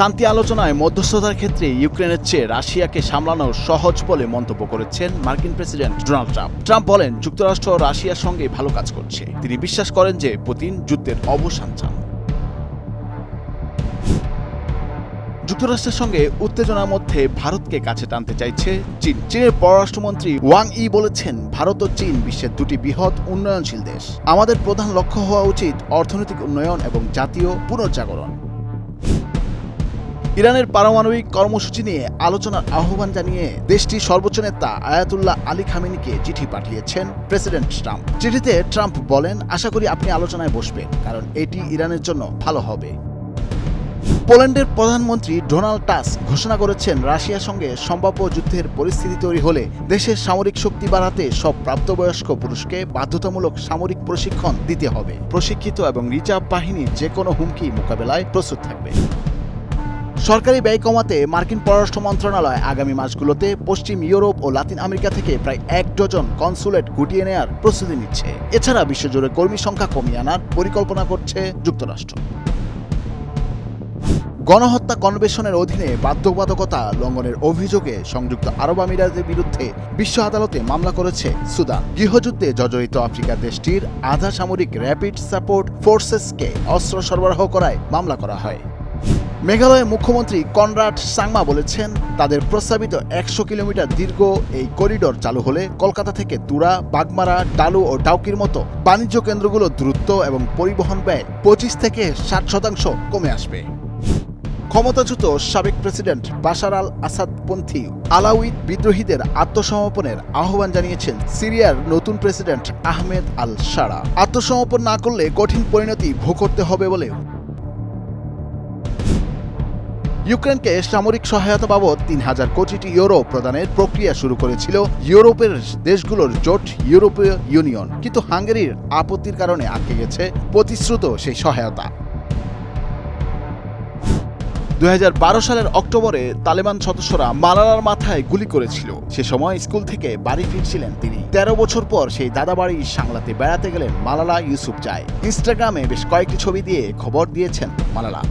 শান্তি আলোচনায় মধ্যস্থতার ক্ষেত্রে ইউক্রেনের চেয়ে রাশিয়াকে সামলানো সহজ বলে মন্তব্য করেছেন মার্কিন প্রেসিডেন্ট ডোনাল্ড ট্রাম্প। ট্রাম্প বলেন, যুক্তরাষ্ট্র রাশিয়ার সঙ্গে ভালো কাজ করছে। তিনি বিশ্বাস করেন যে পুতিন যুদ্ধের অবসান চান। যুক্তরাষ্ট্রের সঙ্গে উত্তেজনার মধ্যে ভারতকে কাছে টানতে চাইছে চীন। চীনের পররাষ্ট্রমন্ত্রী ওয়াং ই বলেছেন, ভারত ও চীন বিশ্বের দুটি বৃহৎ উন্নয়নশীল দেশ। আমাদের প্রধান লক্ষ্য হওয়া উচিত অর্থনৈতিক উন্নয়ন এবং জাতীয় পুনর্জাগরণ। ইরানের পারমাণবিক কর্মসূচি নিয়ে আলোচনার আহ্বান জানিয়ে দেশটির সর্বোচ্চ নেতা আয়াতুল্লাহ আলী খামেনিকে চিঠি পাঠিয়েছেন প্রেসিডেন্ট ট্রাম্প। চিঠিতে ট্রাম্প বলেন, আশা করি আপনি আলোচনায় বসবেন, কারণ এটি ইরানের জন্য ভালো হবে। পোল্যান্ডের প্রধানমন্ত্রী ডোনাল্ড টাস্ক ঘোষণা করেছেন, রাশিয়ার সঙ্গে সম্ভাব্য যুদ্ধের পরিস্থিতি তৈরি হলে দেশের সামরিক শক্তি বাড়াতে সব প্রাপ্তবয়স্ক পুরুষকে বাধ্যতামূলক সামরিক প্রশিক্ষণ দিতে হবে। প্রশিক্ষিত এবং রিজার্ভ বাহিনী যে কোনো হুমকি মোকাবেলায় প্রস্তুত থাকবে। সরকারি ব্যয় কমাতে মার্কিন পররাষ্ট্র মন্ত্রণালয় আগামী মাসগুলোতে পশ্চিম ইউরোপ ও লাতিন আমেরিকা থেকে প্রায় 1 ডজন কনসুলেট গুটিয়ে নেয়ার প্রস্তুতি নিচ্ছে। এছাড়া বিশ্বজুড়ে কর্মী সংখ্যা কমিয়ে আনার পরিকল্পনা করছে যুক্তরাষ্ট্র। গণহত্যা কনভেনশনের অধীনে বাধ্যবাধকতা লঙ্ঘনের অভিযোগে সংযুক্ত আরব আমিরাতের বিরুদ্ধে বিশ্ব আদালতে মামলা করেছে সুদান। গৃহযুদ্ধে জর্জরিত আফ্রিকা দেশটির আধা সামরিক র্যাপিড সাপোর্ট ফোর্সেসকে অস্ত্র সরবরাহ করায় মামলা করা হয়। মেঘালয়ের মুখ্যমন্ত্রী কনরাড সাংমা বলেছেন, তাদের প্রস্তাবিত 100 কিলোমিটার দীর্ঘ এই করিডোর চালু হলে কলকাতা থেকে তুরা, বাগমারা, ডালু ও ডাউকির মতো বাণিজ্য কেন্দ্রগুলো দ্রুত এবং পরিবহন ব্যয় 25 থেকে 60% কমে আসবে। ক্ষমতাচ্যুত সাবেক প্রেসিডেন্ট বাশার আল আসাদপন্থী আলাউইদ বিদ্রোহীদের আত্মসমর্পণের আহ্বান জানিয়েছেন সিরিয়ার নতুন প্রেসিডেন্ট আহমেদ আল শারা। আত্মসমর্পণ না করলে কঠিন পরিণতি ভোগ করতে হবে বলে ইউক্রেনকে সামরিক সহায়তা বাবদ 3000 কোটি ইউরো প্রদানের প্রক্রিয়া শুরু করেছিল ইউরোপের দেশগুলোর জোট ইউরোপীয় ইউনিয়ন, কিন্তু হাঙ্গেরির আপত্তির কারণে আটকে গেছে প্রতিশ্রুত সেই সহায়তা। 2012 সালের অক্টোবরে তালেবান সদস্যরা মালালার মাথায় গুলি করেছিল। সে সময় স্কুল থেকে বাড়ি ফিরছিলেন তিনি। 13 বছর পর সেই দাদা বাড়ি সাংলাতে বেড়াতে গেলেন মালালা ইউসুফজাই। ইনস্টাগ্রামে বেশ কয়েকটি ছবি দিয়ে খবর দিয়েছেন মালালা।